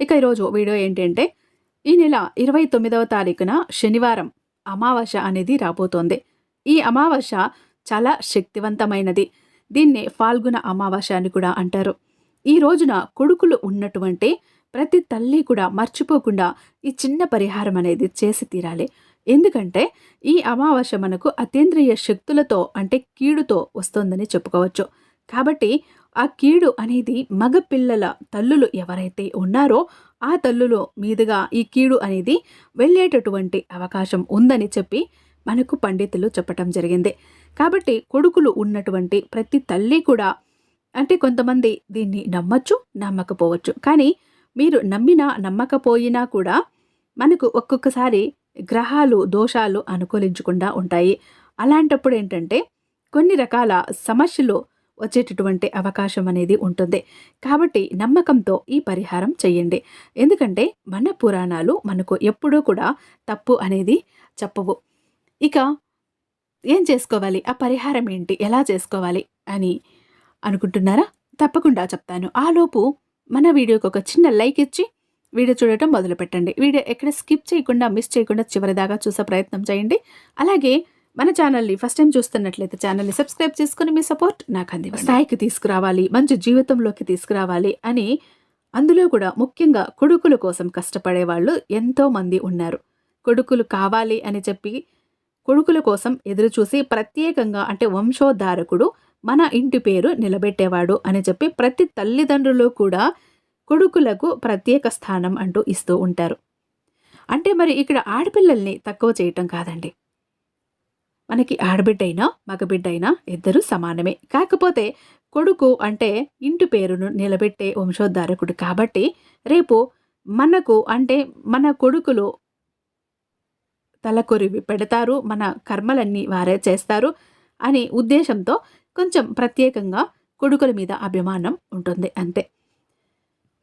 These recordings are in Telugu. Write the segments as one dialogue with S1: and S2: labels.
S1: ఇక ఈరోజు వీడియో ఏంటంటే, ఈ నెల 29వ తారీఖున శనివారం అమావాస్య అనేది రాబోతోంది. ఈ అమావాస్య చాలా శక్తివంతమైనది. దీన్నే ఫాల్గుణ అమావాస్య అని కూడా అంటారు. ఈ రోజున కొడుకులు ఉన్నటువంటి ప్రతి తల్లి కూడా మర్చిపోకుండా ఈ చిన్న పరిహారం అనేది చేసి తీరాలి. ఎందుకంటే ఈ అమావాస్య మనకు అతీంద్రియ శక్తులతో అంటే కీడుతో వస్తోందని చెప్పుకోవచ్చు. కాబట్టి ఆ కీడు అనేది మగ పిల్లల తల్లులు ఎవరైతే ఉన్నారో ఆ తల్లుల మీదుగా ఈ కీడు అనేది వెళ్ళేటటువంటి అవకాశం ఉందని చెప్పి మనకు పండితులు చెప్పటం జరిగింది. కాబట్టి కొడుకులు ఉన్నటువంటి ప్రతి తల్లి కూడా అంటే కొంతమంది దీన్ని నమ్మచ్చు, నమ్మకపోవచ్చు. కానీ మీరు నమ్మినా నమ్మకపోయినా కూడా మనకు ఒక్కొక్కసారి గ్రహాలు దోషాలు అనుకూలించకుండా ఉంటాయి. అలాంటప్పుడు ఏంటంటే కొన్ని రకాల సమస్యలు వచ్చేటటువంటి అవకాశం అనేది ఉంటుంది. కాబట్టి నమ్మకంతో ఈ పరిహారం చేయండి. ఎందుకంటే మన పురాణాలు మనకు ఎప్పుడూ కూడా తప్పు అనేది చెప్పవు. ఇక ఏం చేసుకోవాలి, ఆ పరిహారం ఏంటి, ఎలా చేసుకోవాలి అని అనుకుంటున్నారా? తప్పకుండా చెప్తాను. ఆలోపు మన వీడియోకి ఒక చిన్న లైక్ ఇచ్చి వీడియో చూడటం మొదలు పెట్టండి. వీడియో ఎక్కడ స్కిప్ చేయకుండా మిస్ చేయకుండా చివరిదాకా చూసే ప్రయత్నం చేయండి. అలాగే మన ఛానల్ని ఫస్ట్ టైం చూస్తున్నట్లయితే ఛానల్ని సబ్స్క్రైబ్ చేసుకుని మీ సపోర్ట్ నాకు అందివ్వండి. స్థాయికి తీసుకురావాలి, మంచి జీవితంలోకి తీసుకురావాలి అని అందులో కూడా ముఖ్యంగా కొడుకుల కోసం కష్టపడే వాళ్ళు ఎంతో మంది ఉన్నారు. కొడుకులు కావాలి అని చెప్పి కొడుకుల కోసం ఎదురు చూసి ప్రత్యేకంగా అంటే వంశోద్ధారకుడు మన ఇంటి పేరు నిలబెట్టేవాడు అని చెప్పి ప్రతి తల్లిదండ్రులు కూడా కొడుకులకు ప్రత్యేక స్థానం అంటూ ఇస్తూ ఉంటారు. అంటే మరి ఇక్కడ ఆడపిల్లల్ని తక్కువ చేయటం కాదండి. మనకి ఆడబిడ్డైనా మగబిడ్డైనా ఇద్దరు సమానమే. కాకపోతే కొడుకు అంటే ఇంటి పేరును నిలబెట్టే వంశోద్ధారకుడు కాబట్టి రేపు మనకు అంటే మన కొడుకులు తలకొరివి పెడతారు, మన కర్మలన్నీ వారే చేస్తారు అనే ఉద్దేశంతో కొంచెం ప్రత్యేకంగా కొడుకుల మీద అభిమానం ఉంటుంది అంతే.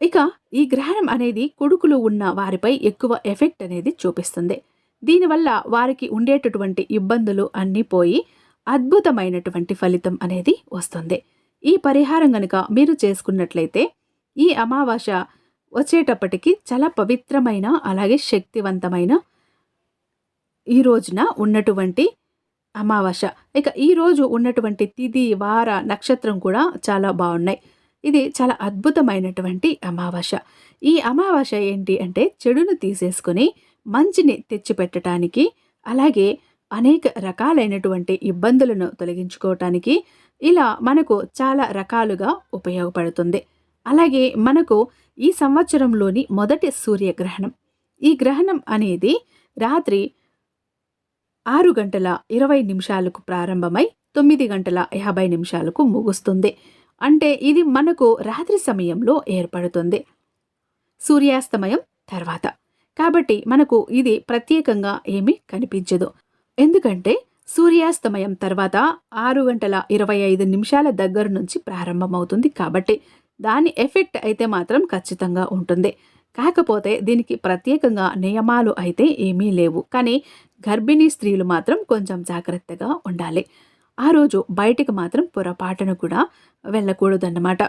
S1: ఇక ఈ గ్రహణం అనేది కొడుకులు ఉన్న వారిపై ఎక్కువ ఎఫెక్ట్ అనేది చూపిస్తుంది. దీనివల్ల వారికి ఉండేటటువంటి ఇబ్బందులు అన్నీ పోయి అద్భుతమైనటువంటి ఫలితం అనేది వస్తుంది. ఈ పరిహారం గనుక మీరు చేసుకున్నట్లయితే ఈ అమావాస్య వచ్చేటప్పటికి చాలా పవిత్రమైన అలాగే శక్తివంతమైన ఈ రోజున ఉన్నటువంటి అమావాస్య. ఇక ఈ రోజు ఉన్నటువంటి తిథి వార నక్షత్రం కూడా చాలా బాగున్నాయి. ఇది చాలా అద్భుతమైనటువంటి అమావాస్య. ఈ అమావాస్య ఏంటి అంటే చెడును తీసేసుకుని మంచిని తెచ్చిపెట్టడానికి అలాగే అనేక రకాలైనటువంటి ఇబ్బందులను తొలగించుకోవటానికి ఇలా మనకు చాలా రకాలుగా ఉపయోగపడుతుంది. అలాగే మనకు ఈ సంవత్సరంలోని మొదటి సూర్యగ్రహణం. ఈ గ్రహణం అనేది రాత్రి 6:20 ప్రారంభమై 9:50 ముగుస్తుంది. అంటే ఇది మనకు రాత్రి సమయంలో ఏర్పడుతుంది, సూర్యాస్తమయం తర్వాత. కాబట్టి మనకు ఇది ప్రత్యేకంగా ఏమీ కనిపించదు. ఎందుకంటే సూర్యాస్తమయం తర్వాత 6:25 దగ్గర నుంచి ప్రారంభమవుతుంది. కాబట్టి దాని ఎఫెక్ట్ అయితే మాత్రం ఖచ్చితంగా ఉంటుంది. కాకపోతే దీనికి ప్రత్యేకంగా నియమాలు అయితే ఏమీ లేవు. కానీ గర్భిణీ స్త్రీలు మాత్రం కొంచెం జాగ్రత్తగా ఉండాలి. ఆ రోజు బయటికి మాత్రం పొరపాటును కూడా వెళ్ళకూడదన్నమాట.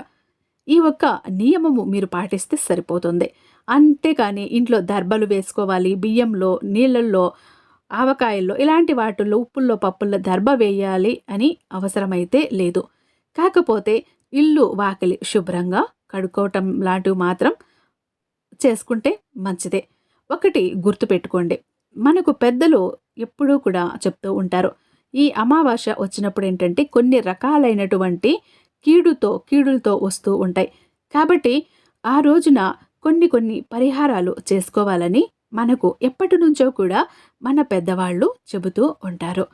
S1: ఈ ఒక్క నియమము మీరు పాటిస్తే సరిపోతుంది. అంతేకాని ఇంట్లో దర్బలు వేసుకోవాలి, బియ్యంలో నీళ్ళల్లో ఆవకాయల్లో ఇలాంటి వాటిల్లో ఉప్పుల్లో పప్పుల్లో దర్బ వేయాలి అని అవసరమైతే లేదు. కాకపోతే ఇల్లు వాకిలి శుభ్రంగా కడుక్కోవటం లాంటివి మాత్రం చేసుకుంటే మంచిదే. ఒకటి గుర్తుపెట్టుకోండి, మనకు పెద్దలు ఎప్పుడూ కూడా చెప్తూ ఉంటారు, ఈ అమావాస్య వచ్చినప్పుడు ఏంటంటే కొన్ని రకాలైనటువంటి కీడులతో వస్తూ ఉంటాయి. కాబట్టి ఆ రోజున కొన్ని పరిహారాలు చేసుకోవాలని మనకు ఎప్పటి నుంచో కూడా మన పెద్దవాళ్ళు చెబుతూ ఉంటారు.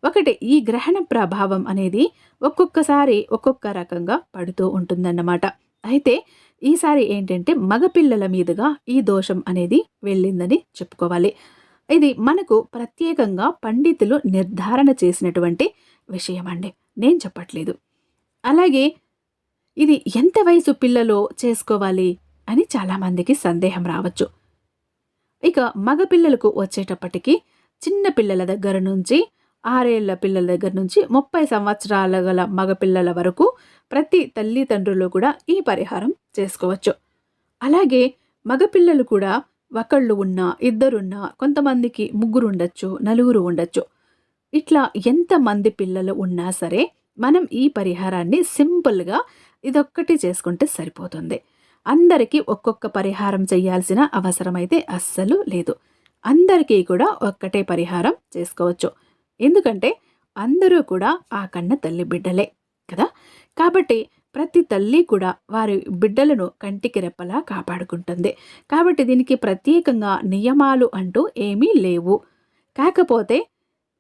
S1: ఒకటి ఈ గ్రహణ ప్రభావం అనేది ఒక్కొక్కసారి ఒక్కొక్క రకంగా పడుతూ ఉంటుందన్నమాట. అయితే ఈసారి ఏంటంటే మగపిల్లల మీదుగా ఈ దోషం అనేది వెళ్ళిందని చెప్పుకోవాలి. ఇది మనకు ప్రత్యేకంగా పండితులు నిర్ధారణ చేసినటువంటి విషయం అండి, నేను చెప్పట్లేదు. అలాగే ఇది ఎంత వయసు పిల్లలో చేసుకోవాలి అని చాలామందికి సందేహం రావచ్చు. ఇక మగపిల్లలకు వచ్చేటప్పటికి చిన్న పిల్లల దగ్గర నుంచి 6 ఏళ్ల పిల్లల దగ్గర నుంచి 30 సంవత్సరాల గల మగపిల్లల వరకు ప్రతి తల్లిదండ్రులు కూడా ఈ పరిహారం చేసుకోవచ్చు. అలాగే మగపిల్లలు కూడా ఒకళ్ళు ఉన్నా, ఇద్దరున్నా, కొంతమందికి ముగ్గురు ఉండొచ్చు, నలుగురు ఉండొచ్చు. ఇట్లా ఎంతమంది పిల్లలు ఉన్నా సరే, మనం ఈ పరిహారాన్ని సింపుల్‌గా ఇదొక్కటి చేసుకుంటే సరిపోతుంది. అందరికీ ఒక్కొక్క పరిహారం చేయాల్సిన అవసరమైతే అస్సలు లేదు. అందరికీ కూడా ఒక్కటే పరిహారం చేసుకోవచ్చు. ఎందుకంటే అందరూ కూడా ఆ కన్న తల్లి బిడ్డలే కదా! కాబట్టి ప్రతి తల్లి కూడా వారి బిడ్డలను కంటికి రెప్పలా కాపాడుకుంటుంది. కాబట్టి దీనికి ప్రత్యేకంగా నియమాలు అంటూ ఏమీ లేవు. కాకపోతే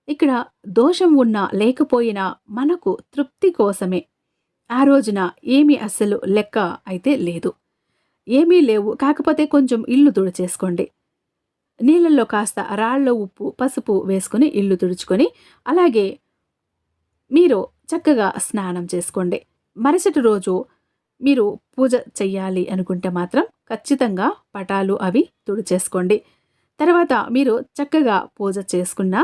S1: ఇక్కడ దోషం ఉన్నా లేకపోయినా మనకు తృప్తి కోసమే. ఆ రోజున ఏమీ అస్సలు లెక్క అయితే లేదు. ఏమీ లేవు. కాకపోతే కొంచెం ఇల్లు తుడిచేసుకోండి. నీళ్ళల్లో కాస్త రాళ్ళ ఉప్పు, పసుపు వేసుకొని ఇల్లు తుడుచుకొని, అలాగే మీరు చక్కగా స్నానం చేసుకోండి. మరుసటి రోజు మీరు పూజ చెయ్యాలి అనుకుంటే మాత్రం ఖచ్చితంగా పటాలు అవి తుడిచేసుకోండి. తర్వాత మీరు చక్కగా పూజ చేసుకున్నా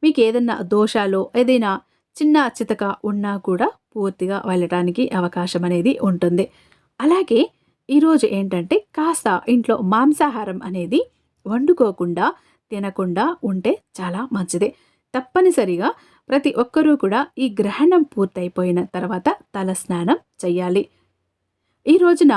S1: మీకేదన్నా దోషాలు, ఏదైనా చిన్న చితక ఉన్నా కూడా పూర్తిగా వెళ్ళటానికి అవకాశం అనేది ఉంటుంది. అలాగే ఈరోజు ఏంటంటే కాస్త ఇంట్లో మాంసాహారం అనేది వండుకోకుండా, తినకుండా ఉంటే చాలా మంచిది. తప్పనిసరిగా ప్రతి ఒక్కరూ కూడా ఈ గ్రహణం పూర్తయిపోయిన తర్వాత తలస్నానం చెయ్యాలి. ఈ రోజున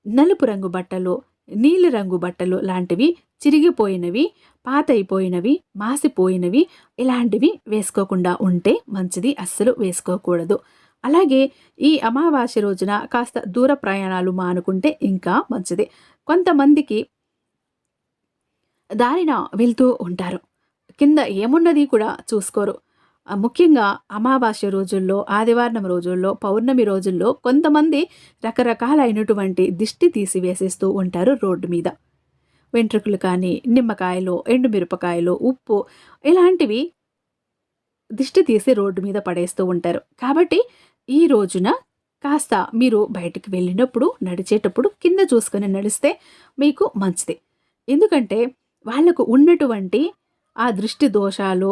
S1: నలుపు రంగు బట్టలు, నీలి రంగు బట్టలు లాంటివి చిరిగిపోయినవి, పాతయిపోయినవి, మాసిపోయినవి ఇలాంటివి వేసుకోకుండా ఉంటే మంచిది. అస్సలు వేసుకోకూడదు. అలాగే ఈ అమావాస్య రోజున కాస్త దూర ప్రయాణాలు మానుకుంటే ఇంకా మంచిది. కొంతమందికి దారిన వెళ్తూ ఉంటారు. కింద ఏమున్నది కూడా చూసుకోరు. ముఖ్యంగా అమావాస్య రోజుల్లో, ఆదివారం రోజుల్లో, పౌర్ణమి రోజుల్లో కొంతమంది రకరకాలైనటువంటి దిష్టి తీసివేసేస్తూ ఉంటారు రోడ్డు మీద. వెంట్రుకలు కానీ, నిమ్మకాయలు, ఎండుమిరపకాయలు, ఉప్పు ఇలాంటివి దిష్టి తీసి రోడ్డు మీద పడేస్తూ ఉంటారు. కాబట్టి ఈ రోజున కాస్త మీరు బయటికి వెళ్ళినప్పుడు, నడిచేటప్పుడు కింద చూసుకొని నడిస్తే మీకు మంచిది. ఎందుకంటే వాళ్లకు ఉన్నటువంటి ఆ దృష్టి దోషాలు,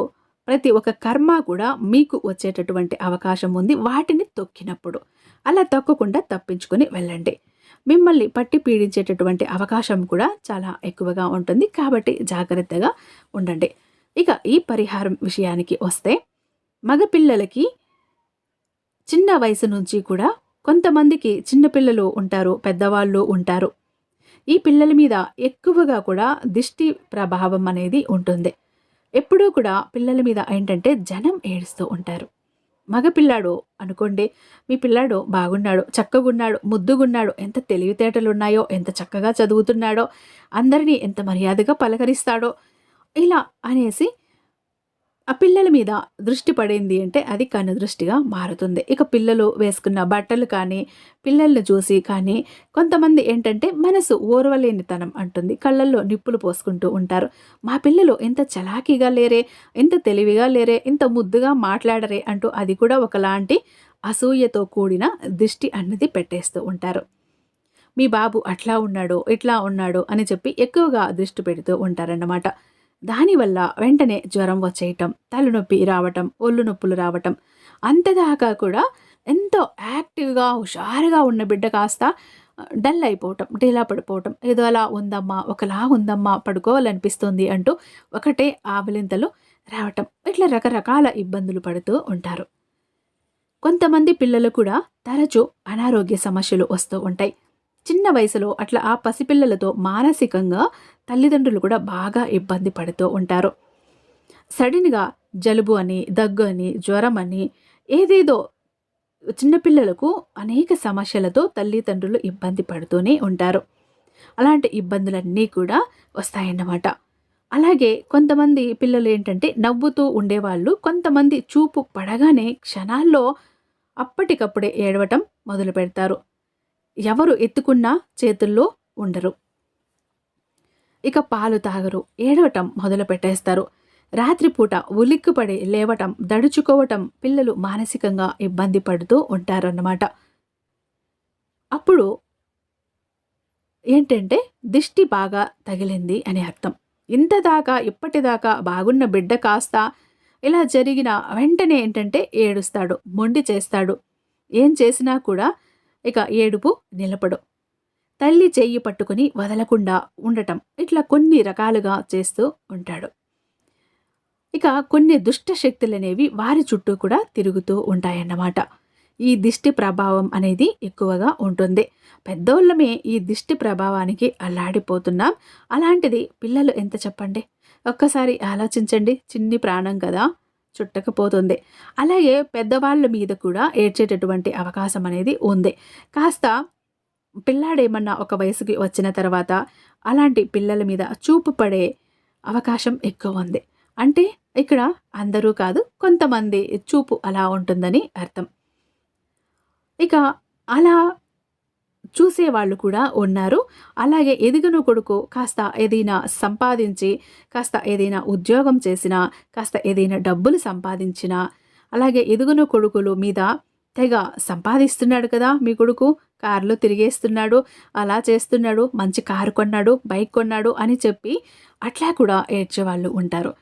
S1: ప్రతి ఒక్క కర్మ కూడా మీకు వచ్చేటటువంటి అవకాశం ఉంది వాటిని తొక్కినప్పుడు. అలా తొక్కకుండా తప్పించుకొని వెళ్ళండి. మిమ్మల్ని పట్టి పీడించేటటువంటి అవకాశం కూడా చాలా ఎక్కువగా ఉంటుంది. కాబట్టి జాగ్రత్తగా ఉండండి. ఇక ఈ పరిహారం విషయానికి వస్తే, మగపిల్లలకి చిన్న వయసు నుంచి కూడా కొంతమందికి చిన్నపిల్లలు ఉంటారు, పెద్దవాళ్ళు ఉంటారు. ఈ పిల్లల మీద ఎక్కువగా కూడా దిష్టి ప్రభావం అనేది ఉంటుంది. ఎప్పుడూ కూడా పిల్లల మీద ఏంటంటే జనం ఏడుస్తూ ఉంటారు. మగపిల్లాడు అనుకోండి, మీ పిల్లాడు బాగున్నాడు, చక్కగున్నాడు, ముద్దుగున్నాడు, ఎంత తెలివితేటలున్నాయో, ఎంత చక్కగా చదువుతున్నాడో, అందరినీ ఎంత మర్యాదగా పలకరిస్తాడో, ఇలా అనేసి ఆ పిల్లల మీద దృష్టి పడింది అంటే అది కనుదృష్టిగా మారుతుంది. ఇక పిల్లలు వేసుకున్న బట్టలు కానీ, పిల్లల్ని చూసి కానీ కొంతమంది ఏంటంటే మనసు ఓర్వలేనితనం అంటుంది. కళ్ళల్లో నిప్పులు పోసుకుంటూ ఉంటారు. మా పిల్లలు ఎంత చలాకీగా లేరే, ఎంత తెలివిగా లేరే, ఇంత ముద్దుగా మాట్లాడరే అంటూ అది కూడా ఒకలాంటి అసూయతో కూడిన దిష్టి అన్నది పెట్టేస్తూ ఉంటారు. మీ బాబు అట్లా ఉన్నాడు, ఇట్లా ఉన్నాడు అని చెప్పి ఎక్కువగా దృష్టి పెడుతూ ఉంటారన్నమాట. దానివల్ల వెంటనే జ్వరం వచ్చేయటం, తలనొప్పి రావటం, ఒళ్ళు నొప్పులు రావటం, అంతదాకా కూడా ఎంతో యాక్టివ్గా హుషారుగా ఉన్న బిడ్డ కాస్త డల్ అయిపోవటం, డీలా పడిపోవటం, ఏదో అలా ఉందమ్మా, ఒకలా ఉందమ్మా, పడుకోవాలనిపిస్తుంది అంటూ ఒకటే ఆవలింతలు రావటం, ఇట్లా రకరకాల ఇబ్బందులు పడుతూ ఉంటారు. కొంతమంది పిల్లలు కూడా తరచూ అనారోగ్య సమస్యలు వస్తూ ఉంటాయి. చిన్న వయసులో అట్లా ఆ పసిపిల్లలతో మానసికంగా తల్లిదండ్రులు కూడా బాగా ఇబ్బంది పడుతూ ఉంటారు. సడన్గా జలుబు అని, దగ్గు అని, జ్వరం అని ఏదేదో చిన్నపిల్లలకు అనేక సమస్యలతో తల్లిదండ్రులు ఇబ్బంది పడుతూనే ఉంటారు. అలాంటి ఇబ్బందులన్నీ కూడా వస్తాయన్నమాట. అలాగే కొంతమంది పిల్లలు ఏంటంటే నవ్వుతూ ఉండేవాళ్ళు, కొంతమంది చూపు పడగానే క్షణాల్లో అప్పటికప్పుడే ఏడవటం మొదలు పెడతారు. ఎవరు ఎత్తుకున్నా చేతుల్లో ఉండరు. ఇక పాలు తాగరు, ఏడవటం మొదలు పెట్టేస్తారు. రాత్రిపూట ఉలిక్కిపడి లేవటం, దడుచుకోవటం, పిల్లలు మానసికంగా ఇబ్బంది పడుతూ ఉంటారన్నమాట. అప్పుడు ఏంటంటే దిష్టి బాగా తగిలింది అని అర్థం. ఇంతదాకా ఇప్పటిదాకా బాగున్న బిడ్డ కాస్త ఇలా జరిగిన వెంటనే ఏంటంటే ఏడుస్తాడు, మొండి చేస్తాడు. ఏం చేసినా కూడా ఇక ఏడుపు నిలపడు. తల్లి చెయ్యి పట్టుకుని వదలకుండా ఉండటం, ఇట్లా కొన్ని రకాలుగా చేస్తూ ఉంటాడు. ఇక కొన్ని దుష్ట శక్తులనేవి వారి చుట్టూ కూడా తిరుగుతూ ఉంటాయన్నమాట. ఈ దిష్టి ప్రభావం అనేది ఎక్కువగా ఉంటుంది. పెద్దోళ్ళమే ఈ దిష్టి ప్రభావానికి అల్లాడిపోతున్నాం. అలాంటిది పిల్లలు ఎంత చెప్పండి. ఒక్కసారి ఆలోచించండి. చిన్ని ప్రాణం కదా, చుట్టకపోతుంది. అలాగే పెద్దవాళ్ళ మీద కూడా ఏడ్చేటటువంటి అవకాశం అనేది ఉంది. కాస్త పిల్లాడేమన్నా ఒక వయసుకి వచ్చిన తర్వాత అలాంటి పిల్లల మీద చూపు పడే అవకాశం ఎక్కువ ఉంది. అంటే ఇక్కడ అందరూ కాదు, కొంతమంది చూపు అలా ఉంటుందని అర్థం. ఇక అలా చూసేవాళ్ళు కూడా ఉన్నారు. అలాగే ఎదిగిన కొడుకు కాస్త ఏదైనా సంపాదించి, కాస్త ఏదైనా ఉద్యోగం చేసినా, కాస్త ఏదైనా డబ్బులు సంపాదించినా, అలాగే ఎదిగిన కొడుకులు మీద తెగ సంపాదిస్తున్నాడు కదా మీ కొడుకు, కారులో తిరిగేస్తున్నాడు, అలా చేస్తున్నాడు, మంచి కారు కొన్నాడు, బైక్ కొన్నాడు అని చెప్పి అట్లా కూడా ఏడ్చేవాళ్ళు ఉంటారు.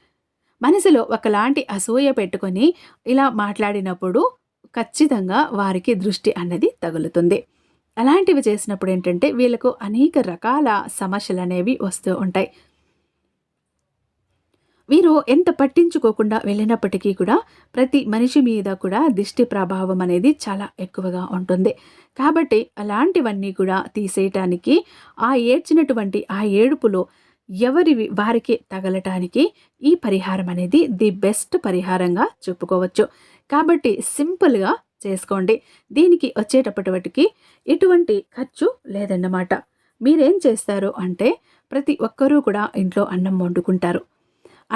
S1: మనసులో ఒకలాంటి అసూయ పెట్టుకొని ఇలా మాట్లాడినప్పుడు ఖచ్చితంగా వారికి దృష్టి అన్నది తగులుతుంది. అలాంటివి చేసినప్పుడు ఏంటంటే వీళ్ళకు అనేక రకాల సమస్యలు అనేవి వస్తూ ఉంటాయి. వీరు ఎంత పట్టించుకోకుండా వెళ్ళినప్పటికీ కూడా ప్రతి మనిషి మీద కూడా దిష్టి ప్రభావం అనేది చాలా ఎక్కువగా ఉంటుంది. కాబట్టి అలాంటివన్నీ కూడా తీసేయటానికి, ఆ ఏడ్చినటువంటి ఆ ఏడుపులో ఎవరివి వారికి తగలటానికి ఈ పరిహారం అనేది ది బెస్ట్ పరిహారంగా చెప్పుకోవచ్చు. కాబట్టి సింపుల్గా చేసుకోండి. దీనికి వచ్చేటప్పటికి ఎటువంటి ఖర్చు లేదన్నమాట. మీరేం చేస్తారు అంటే ప్రతి ఒక్కరూ కూడా ఇంట్లో అన్నం వండుకుంటారు.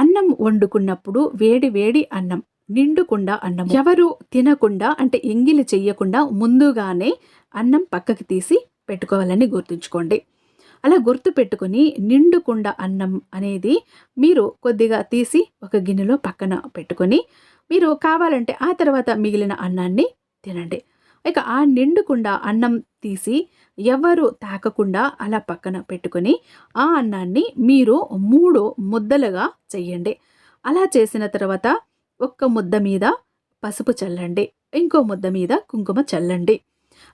S1: అన్నం వండుకున్నప్పుడు వేడి వేడి అన్నం, నిండుకుండా అన్నం ఎవరు తినకుండా, అంటే ఎంగిలి చెయ్యకుండా ముందుగానే అన్నం పక్కకి తీసి పెట్టుకోవాలని గుర్తుంచుకోండి. అలా గుర్తు పెట్టుకుని నిండుకుండ అన్నం అనేది మీరు కొద్దిగా తీసి ఒక గిన్నెలో పక్కన పెట్టుకొని, మీరు కావాలంటే ఆ తర్వాత మిగిలిన అన్నాన్ని తినండి. ఇక ఆ నిండుకుండ అన్నం తీసి ఎవరు తాకకుండా అలా పక్కన పెట్టుకొని ఆ అన్నాన్ని మీరు 3 ముద్దలుగా చెయ్యండి. అలా చేసిన తర్వాత ఒక్క ముద్ద మీద పసుపు చల్లండి, ఇంకో ముద్ద మీద కుంకుమ చల్లండి.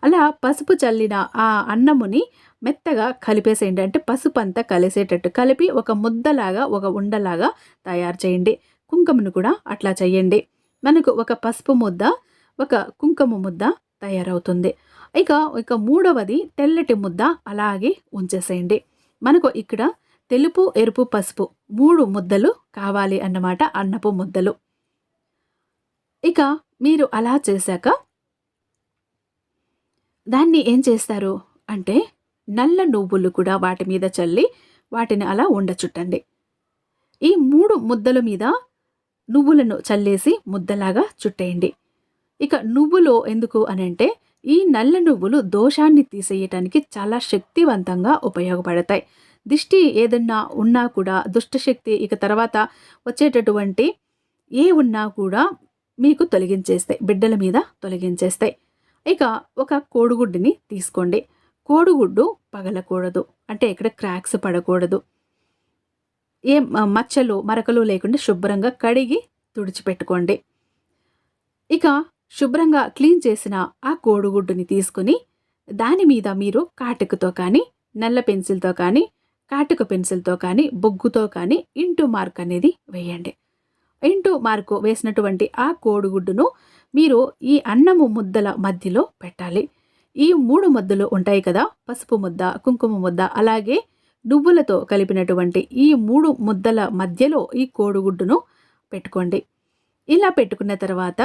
S1: అలా పసుపు చల్లిన ఆ అన్నముని మెత్తగా కలిపేసేయండి. అంటే పసుపు అంతా కలిసేటట్టు కలిపి ఒక ముద్దలాగా, ఒక ఉండలాగా తయారు చేయండి. కుంకుమను కూడా అట్లా చేయండి. మనకు ఒక పసుపు ముద్ద, ఒక కుంకుమ ముద్ద తయారవుతుంది. ఇక మూడవది తెల్లటి ముద్ద అలాగే ఉంచేసేయండి. మనకు ఇక్కడ తెలుపు, ఎరుపు, పసుపు 3 ముద్దలు కావాలి అన్నమాట, అన్నపు ముద్దలు. ఇక మీరు అలా చేశాక దాన్ని ఏం చేస్తారు అంటే నల్ల నువ్వులు కూడా వాటి మీద చల్లి వాటిని అలా ఉండచుట్టండి. ఈ 3 ముద్దల మీద నువ్వులను చల్లేసి ముద్దలాగా చుట్టేయండి. ఇక నువ్వులు ఎందుకు అనంటే ఈ నల్ల నువ్వులు దోషాన్ని తీసేయటానికి చాలా శక్తివంతంగా ఉపయోగపడతాయి. దిష్టి ఏదన్నా ఉన్నా కూడా, దుష్టశక్తి ఇక తర్వాత వచ్చేటటువంటి ఏ ఉన్నా కూడా మీకు తొలగించేస్తాయి, బిడ్డల మీద తొలగించేస్తాయి. ఇక ఒక కోడిగుడ్డుని తీసుకోండి. కోడిగుడ్డు పగలకూడదు, అంటే ఇక్కడ క్రాక్స్ పడకూడదు. ఏ మచ్చలు మరకలు లేకుండా శుభ్రంగా కడిగి తుడిచిపెట్టుకోండి. ఇక శుభ్రంగా క్లీన్ చేసిన ఆ కోడిగుడ్డుని తీసుకుని దాని మీద మీరు కాటుకతో కానీ, నల్ల పెన్సిల్తో కానీ, కాటుక పెన్సిల్తో కానీ, బొగ్గుతో కానీ ఇంటూ మార్క్ అనేది వేయండి. ఇంటూ మార్కు వేసినటువంటి ఆ కోడిగుడ్డును మీరు ఈ అన్నము ముద్దల మధ్యలో పెట్టాలి. ఈ 3 ముద్దలు ఉంటాయి కదా, పసుపు ముద్ద, కుంకుమ ముద్ద, అలాగే నువ్వులతో కలిపినటువంటి ఈ 3 ముద్దల మధ్యలో ఈ కోడిగుడ్డును పెట్టుకోండి. ఇలా పెట్టుకున్న తర్వాత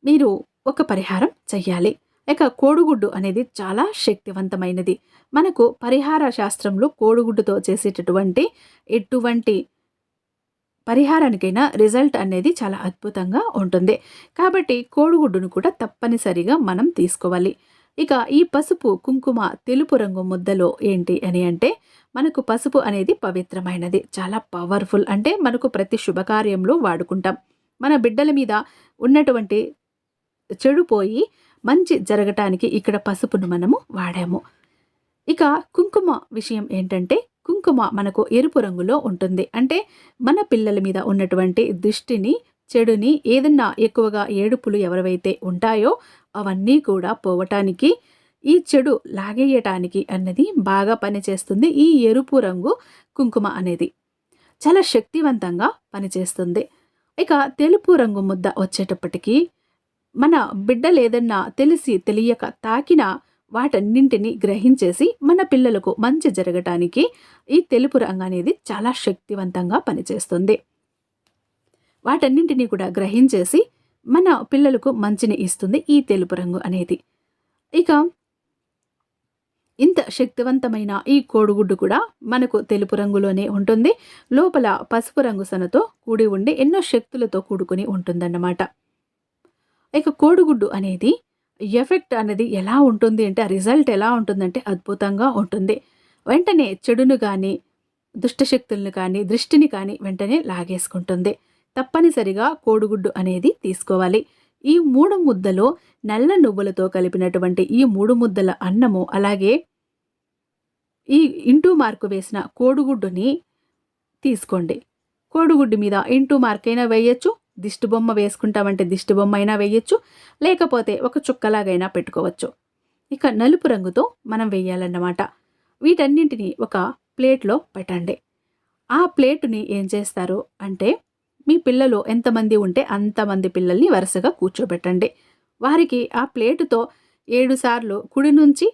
S1: మీరు ఒక పరిహారం చెయ్యాలి. ఇక కోడిగుడ్డు అనేది చాలా శక్తివంతమైనది. మనకు పరిహార శాస్త్రంలో కోడిగుడ్డుతో చేసేటటువంటి ఎటువంటి పరిహారానికైనా రిజల్ట్ అనేది చాలా అద్భుతంగా ఉంటుంది. కాబట్టి కోడిగుడ్డును కూడా తప్పనిసరిగా మనం తీసుకోవాలి. ఇక ఈ పసుపు, కుంకుమ, తెలుపు రంగు ముద్దలో ఏంటి అని అంటే మనకు పసుపు అనేది పవిత్రమైనది, చాలా పవర్ఫుల్. అంటే మనకు ప్రతి శుభకార్యంలో వాడుకుంటాం. మన బిడ్డల మీద ఉన్నటువంటి చెడు పోయి మంచి జరగటానికి ఇక్కడ పసుపును మనము వాడాము. ఇక కుంకుమ విషయం ఏంటంటే కుంకుమ మనకు ఎరుపు రంగులో ఉంటుంది. అంటే మన పిల్లల మీద ఉన్నటువంటి దృష్టిని, చెడుని, ఏదన్నా ఎక్కువగా ఏడుపులు ఎవరైతే ఉంటాయో అవన్నీ కూడా పోవటానికి, ఈ చెడు లాగేయటానికి అన్నది బాగా పనిచేస్తుంది. ఈ ఎరుపు రంగు కుంకుమ అనేది చాలా శక్తివంతంగా పనిచేస్తుంది. ఇక తెలుపు రంగు ముద్ద వచ్చేటప్పటికి మన బిడ్డలు ఏదన్నా తెలిసి తెలియక తాకినా వాటన్నింటినీ గ్రహించేసి మన పిల్లలకు మంచి జరగటానికి ఈ తెలుపు రంగు అనేది చాలా శక్తివంతంగా పనిచేస్తుంది. వాటన్నింటినీ కూడా గ్రహించేసి మన పిల్లలకు మంచిని ఇస్తుంది ఈ తెలుపు రంగు అనేది. ఇక ఇంత శక్తివంతమైన ఈ కోడిగుడ్డు కూడా మనకు తెలుపు రంగులోనే ఉంటుంది. లోపల పసుపు రంగు సనతో కూడి ఉండి ఎన్నో శక్తులతో కూడుకుని ఉంటుందన్నమాట. ఇక కోడిగుడ్డు అనేది ఎఫెక్ట్ అనేది ఎలా ఉంటుంది అంటే, ఆ రిజల్ట్ ఎలా ఉంటుందంటే అద్భుతంగా ఉంటుంది. వెంటనే చెడును కానీ, దుష్టశక్తులను కానీ, దృష్టిని కానీ వెంటనే లాగేసుకుంటుంది. తప్పనిసరిగా కోడిగుడ్డు అనేది తీసుకోవాలి. ఈ 3 ముద్దలో నల్ల నువ్వులతో కలిపినటువంటి ఈ 3 ముద్దల అన్నము, అలాగే ఈ ఇంటూ మార్కు వేసిన కోడిగుడ్డుని తీసుకోండి. కోడిగుడ్డు మీద ఇంటూ మార్క్ అయినా వేయచ్చు, దిష్టి బొమ్మ వేసుకుంటామంటే దిష్టి బొమ్మ అయినా వేయచ్చు, లేకపోతే ఒక చుక్కలాగైనా పెట్టుకోవచ్చు. ఇక నలుపు రంగుతో మనం వేయాలన్నమాట. వీటన్నింటినీ ఒక ప్లేట్లో పెట్టండి. ఆ ప్లేటుని ఏం చేస్తారు అంటే, మీ పిల్లలు ఎంతమంది ఉంటే అంతమంది పిల్లల్ని వరుసగా కూర్చోబెట్టండి. వారికి ఆ ప్లేటుతో 7 సార్లు కుడి నుంచి,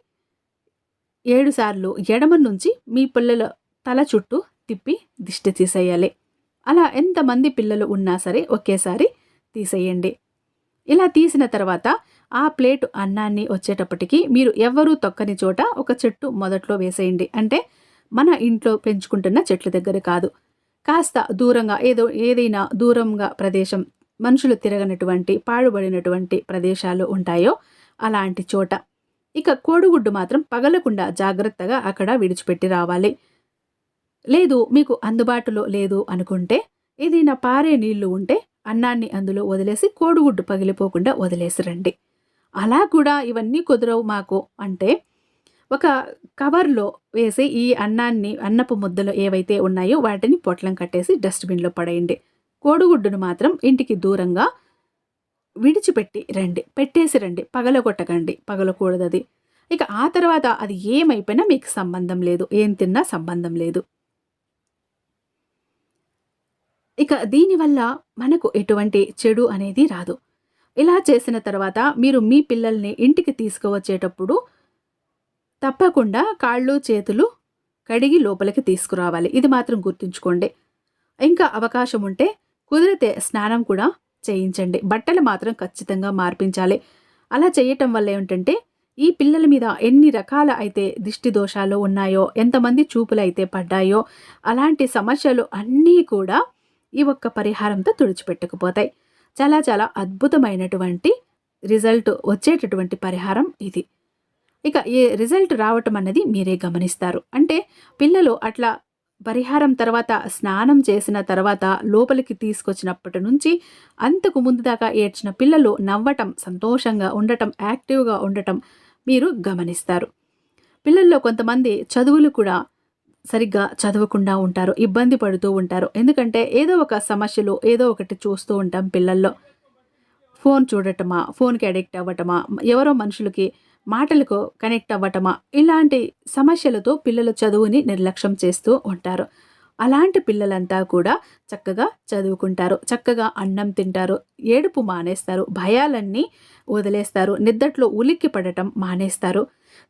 S1: 7 సార్లు ఎడమ నుంచి మీ పిల్లల తల చుట్టూ తిప్పి దిష్టి తీసేయాలి. అలా ఎంతమంది పిల్లలు ఉన్నా సరే ఒకేసారి తీసేయండి. ఇలా తీసిన తర్వాత ఆ ప్లేటు అన్నాన్ని వచ్చేటప్పటికి మీరు ఎవ్వరూ తొక్కని చోట ఒక చెట్టు మొదట్లో వేసేయండి. అంటే మన ఇంట్లో పెంచుకుంటున్న చెట్ల దగ్గర కాదు, కాస్త దూరంగా ఏదైనా దూరంగా ప్రదేశం, మనుషులు తిరగనటువంటి పాడుబడినటువంటి ప్రదేశాలు ఉంటాయో అలాంటి చోట. ఇక కోడిగుడ్డు మాత్రం పగలకుండా జాగ్రత్తగా అక్కడ విడిచిపెట్టి రావాలి. లేదు మీకు అందుబాటులో లేదు అనుకుంటే ఏదైనా పారే నీళ్లు ఉంటే అన్నాన్ని అందులో వదిలేసి కోడిగుడ్డు పగిలిపోకుండా వదిలేసి రండి. అలా కూడా ఇవన్నీ కుదరవు మాకు అంటే ఒక కవర్లో వేసి ఈ అన్నాన్ని, అన్నపు ముద్దలు ఏవైతే ఉన్నాయో వాటిని పొట్లం కట్టేసి డస్ట్బిన్లో పడేయండి. కోడిగుడ్డును మాత్రం ఇంటికి దూరంగా విడిచిపెట్టి రండి, పెట్టేసి రండి, పగలగొట్టకండి, పగలకూడదు అది. ఇక ఆ తర్వాత అది ఏమైపోయినా మీకు సంబంధం లేదు, ఏం తిన్నా సంబంధం లేదు. ఇక దీనివల్ల మనకు ఎటువంటి చెడు అనేది రాదు. ఇలా చేసిన తర్వాత మీరు మీ పిల్లల్ని ఇంటికి తీసుకువచ్చేటప్పుడు తప్పకుండా కాళ్ళు చేతులు కడిగి లోపలికి తీసుకురావాలి. ఇది మాత్రం గుర్తుంచుకోండి. ఇంకా అవకాశం ఉంటే కుదిరితే స్నానం కూడా చేయించండి. బట్టలు మాత్రం ఖచ్చితంగా మార్పించాలి. అలా చేయటం వల్ల ఏమిటంటే ఈ పిల్లల మీద ఎన్ని రకాల అయితే దిష్టి దోషాలు ఉన్నాయో, ఎంతమంది చూపులు అయితే పడ్డాయో, అలాంటి సమస్యలు అన్నీ కూడా ఈ ఒక్క పరిహారంతో తుడిచిపెట్టుకుపోతాయి. చాలా చాలా అద్భుతమైనటువంటి రిజల్ట్ వచ్చేటటువంటి పరిహారం ఇది. ఇక ఈ రిజల్ట్ రావటం అన్నది మీరే గమనిస్తారు. అంటే పిల్లలు అట్లా పరిహారం తర్వాత స్నానం చేసిన తర్వాత లోపలికి తీసుకొచ్చినప్పటి నుంచి అంతకు ముందు దాకా ఏడ్చిన పిల్లలు నవ్వటం, సంతోషంగా ఉండటం, యాక్టివ్గా ఉండటం మీరు గమనిస్తారు. పిల్లల్లో కొంతమంది చదువులు కూడా సరిగ్గా చదవకుండా ఉంటారు, ఇబ్బంది పడుతూ ఉంటారు. ఎందుకంటే ఏదో ఒక సమస్యలు ఏదో ఒకటి చూస్తూ ఉంటాం పిల్లల్లో. ఫోన్ చూడటమా, ఫోన్కి అడిక్ట్ అవ్వటమా, ఎవరో మనుషులకి మాటలకు కనెక్ట్ అవ్వటమా, ఇలాంటి సమస్యలతో పిల్లల చదువుని నిర్లక్ష్యం చేస్తూ ఉంటారు. అలాంటి పిల్లలంతా కూడా చక్కగా చదువుకుంటారు, చక్కగా అన్నం తింటారు, ఏడుపు మానేస్తారు, భయాలన్నీ వదిలేస్తారు, నిద్దట్లో ఉలిక్కి పడటం మానేస్తారు,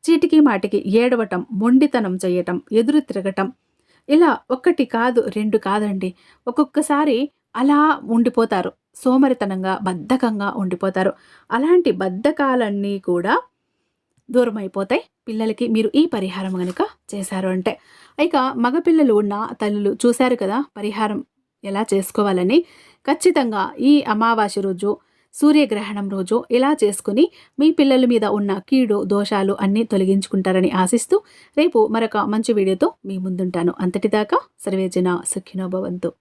S1: చీటికి మాటికి ఏడవటం, మొండితనం చేయటం, ఎదురు తిరగటం, ఇలా ఒకటి కాదు 2 కాదండి, ఒక్కొక్కసారి అలా ఉండిపోతారు, సోమరితనంగా బద్ధకంగా ఉండిపోతారు. అలాంటి బద్ధకాలన్నీ కూడా దూరం అయిపోతాయి పిల్లలకి మీరు ఈ పరిహారం కనుక చేశారు అంటే. ఇక మగపిల్లలు ఉన్న తల్లులు చూశారు కదా పరిహారం ఎలా చేసుకోవాలని. ఖచ్చితంగా ఈ అమావాస్య రోజు, సూర్యగ్రహణం రోజు ఇలా చేసుకుని మీ పిల్లల మీద ఉన్న కీడు దోషాలు అన్నీ తొలగించుకుంటారని ఆశిస్తూ రేపు మరొక మంచి వీడియోతో మీ ముందుంటాను. అంతటిదాకా సర్వేజన సుఖినో భవంతు.